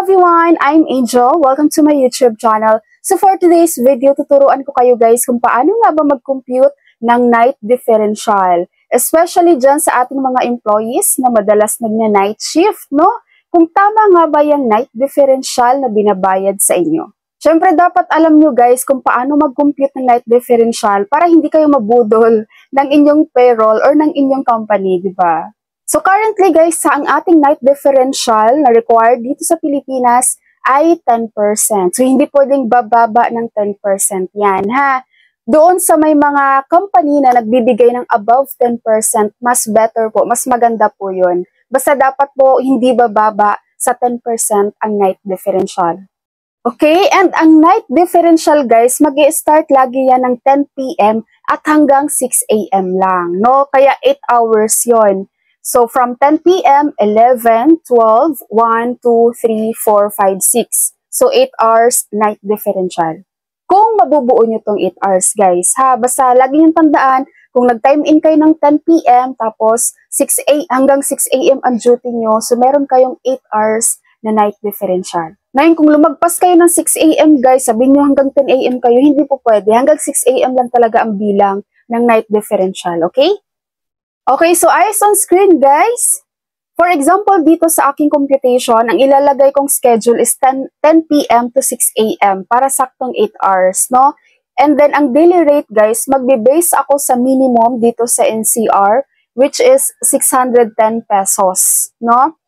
everyone! I'm Angel. Welcome to my YouTube channel. So for today's video, tuturuan ko kayo guys kung paano nga ba mag-compute ng night differential. Especially dyan sa ating mga employees na madalas nagna-night shift, no? Kung tama nga ba yung night differential na binabayad sa inyo. Siyempre, dapat alam nyo guys kung paano mag-compute ng night differential para hindi kayo mabudol ng inyong payroll or ng inyong company, di ba? So currently guys, ang ating night differential na required dito sa Pilipinas ay 10%. So hindi pwedeng bababa ng 10% yan ha. Doon sa may mga company na nagbibigay ng above 10%, mas better po, mas maganda po yun. Basta dapat po hindi bababa sa 10% ang night differential. Okay, and ang night differential guys, mag-i-start lagi yan ng 10 PM at hanggang 6 AM lang, no? Kaya 8 hours yon. So, from 10 PM, 11, 12, 1, 2, 3, 4, 5, 6. So, 8 hours night differential. Kung mabubuo nyo tong 8 hours, guys, ha? Basta, lagi nyo tandaan, kung nag-time in kayo ng 10 PM, tapos hanggang 6 AM ang duty nyo, so meron kayong 8 hours na night differential. Ngayon, kung lumagpas kayo ng 6 AM, guys, sabihin nyo hanggang 10 AM kayo, hindi po pwede. Hanggang 6 AM lang talaga ang bilang ng night differential, okay? Okay, so eyes on screen guys. For example, dito sa aking computation, ang ilalagay kong schedule is 10 PM to 6 AM para saktong 8 hours, no? And then, ang daily rate guys, magbe-base ako sa minimum dito sa NCR, which is 610 pesos, no?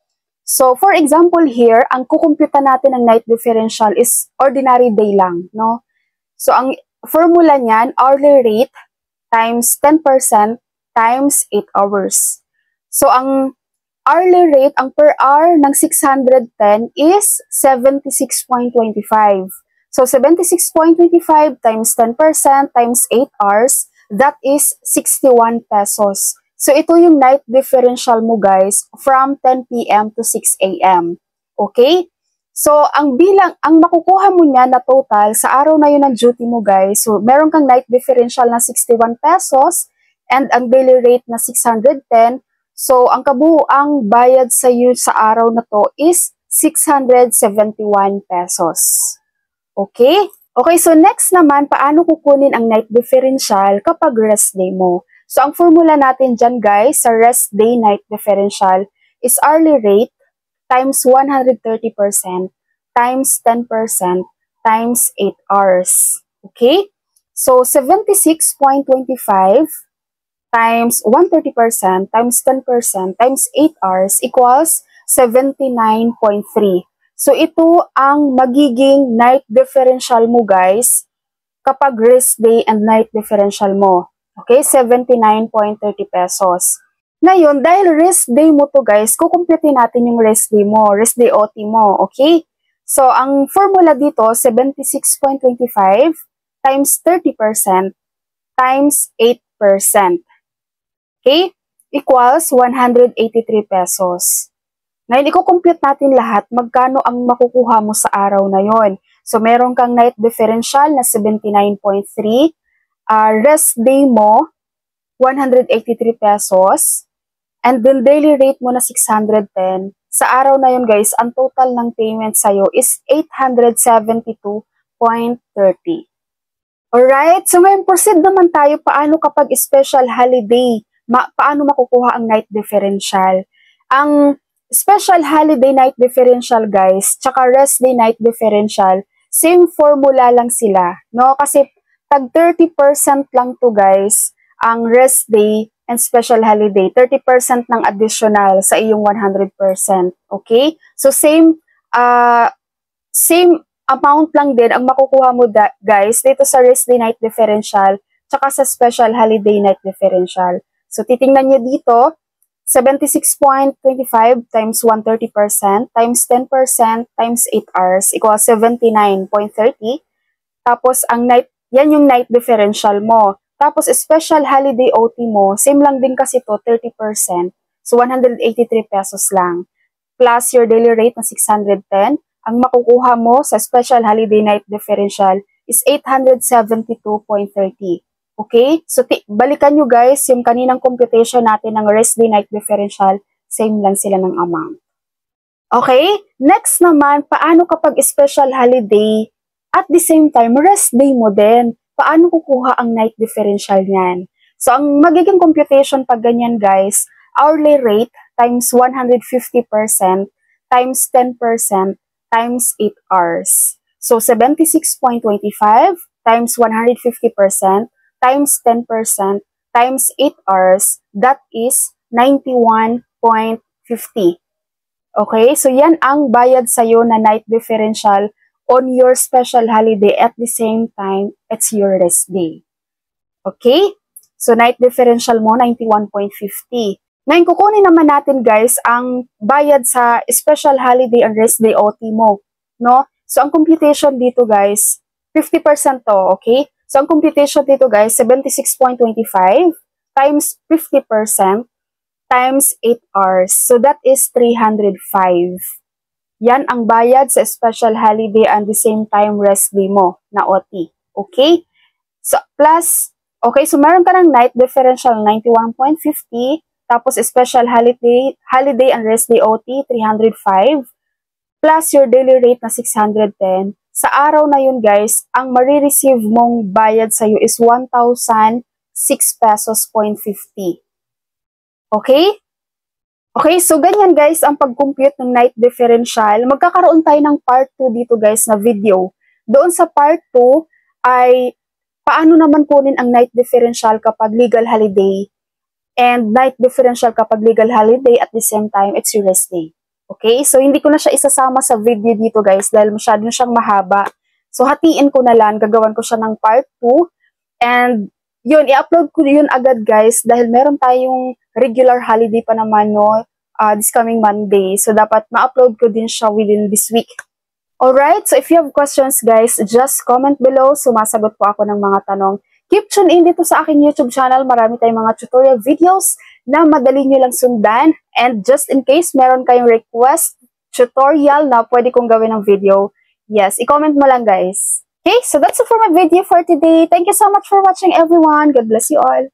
So, for example here, ang kukumputa natin ng night differential is ordinary day lang, no? So, ang formula niyan, hourly rate times 10% times 8 hours. So, ang hourly rate, ang per hour ng 610 is 76.25. So, 76.25 times 10% times 8 hours, that is 61 pesos. So, ito yung night differential mo guys from 10 PM to 6 AM. Okay? So, ang makukuha mo niya na total sa araw na yun ng duty mo guys, so, meron kang night differential na 61 pesos, and ang daily rate na 610. So, ang kabuuang bayad sa iyo sa araw na to is 671 pesos. Okay? Okay, so next naman, paano kukunin ang night differential kapag rest day mo? So, ang formula natin dyan guys, sa rest day night differential is hourly rate times 130% times 10% times 8 hours. Okay? So, 76.25 times 130% times 10% times 8 hours equals 79.3. So, ito ang magiging night differential mo guys kapag rest day and night differential mo. Okay, 79.30 pesos. Ngayon, dahil rest day mo to guys, kukumputin natin yung rest day mo, rest day OT mo, okay? So, ang formula dito, 76.25 times 30% times 8%. Okay? Equals 183 pesos. Ngayon, i-compute natin lahat magkano ang makukuha mo sa araw na yon. So, meron kang night differential na 79.3. Rest day mo, 183 pesos. And then, daily rate mo na 610. Sa araw na yon guys, ang total ng payment sa'yo is 872.30. Alright? So, ngayon, proceed naman tayo paano kapag special holiday. Paano makukuha ang night differential. Ang special holiday night differential guys, tsaka rest day night differential, same formula lang sila, no? Kasi tag 30% lang to guys, ang rest day and special holiday, 30% ng additional sa iyong 100%, okay? So same amount lang din ang makukuha mo guys dito sa rest day night differential, tsaka sa special holiday night differential. So, titingnan nyo dito, 76.25 times 130% times 10% times 8 hours equals 79.30. Tapos, yan yung night differential mo. Tapos, special holiday OT mo, same lang din kasi to 30%. So, 183 pesos lang. Plus your daily rate na 610. Ang makukuha mo sa special holiday night differential is 872.30. Okay? So, balikan nyo guys, yung kaninang computation natin ng rest day night differential, same lang sila ng amount. Okay? Next naman, paano kapag special holiday at the same time rest day mo din? Paano kukuha ang night differential niyan? So, ang magiging computation pag ganyan guys, hourly rate times 150% times 10% times 8 hours. So, 76.25 times 150% times 10% times 8 hours, that is 91.50. Okay? So, yan ang bayad sa'yo na night differential on your special holiday at the same time, it's your rest day. Okay? So, night differential mo, 91.50. Ngayon, kukunin naman natin guys ang bayad sa special holiday and rest day OT mo. No? So, ang computation dito guys, 50% to, okay? So, ang computation dito guys, 76.25 times 50% times 8 hours. So, that is 305. Yan ang bayad sa special holiday and the same time rest day mo na OT. Okay? So, plus, okay, so meron ka ng night differential 91.50, tapos special holiday and rest day OT 305, plus your daily rate na 610. Sa araw na yun guys, ang marireceive mong bayad sa'yo is 1,006 pesos point 50. Okay? Okay, so ganyan guys ang pag-compute ng night differential. Magkakaroon tayo ng part 2 dito guys na video. Doon sa part 2 ay paano naman kunin ang night differential kapag legal holiday and night differential kapag legal holiday at the same time it's your rest day. Okay, so hindi ko na siya isasama sa video dito guys dahil masyado na siyang mahaba. So hatiin ko na lang, gagawan ko siya ng part 2 and yun, i-upload ko yun agad guys dahil meron tayong regular holiday pa naman no, this coming Monday. So dapat ma-upload ko din siya within this week. Alright, so if you have questions guys, just comment below. Sumasagot po ako ng mga tanong. Keep tuned in dito sa aking YouTube channel. Marami tayong mga tutorial videos na madali nyo lang sundan. And just in case meron kayong request, tutorial na pwede kong gawin ng video, yes, i-comment mo lang guys. Okay, so that's it for my video for today. Thank you so much for watching everyone. God bless you all.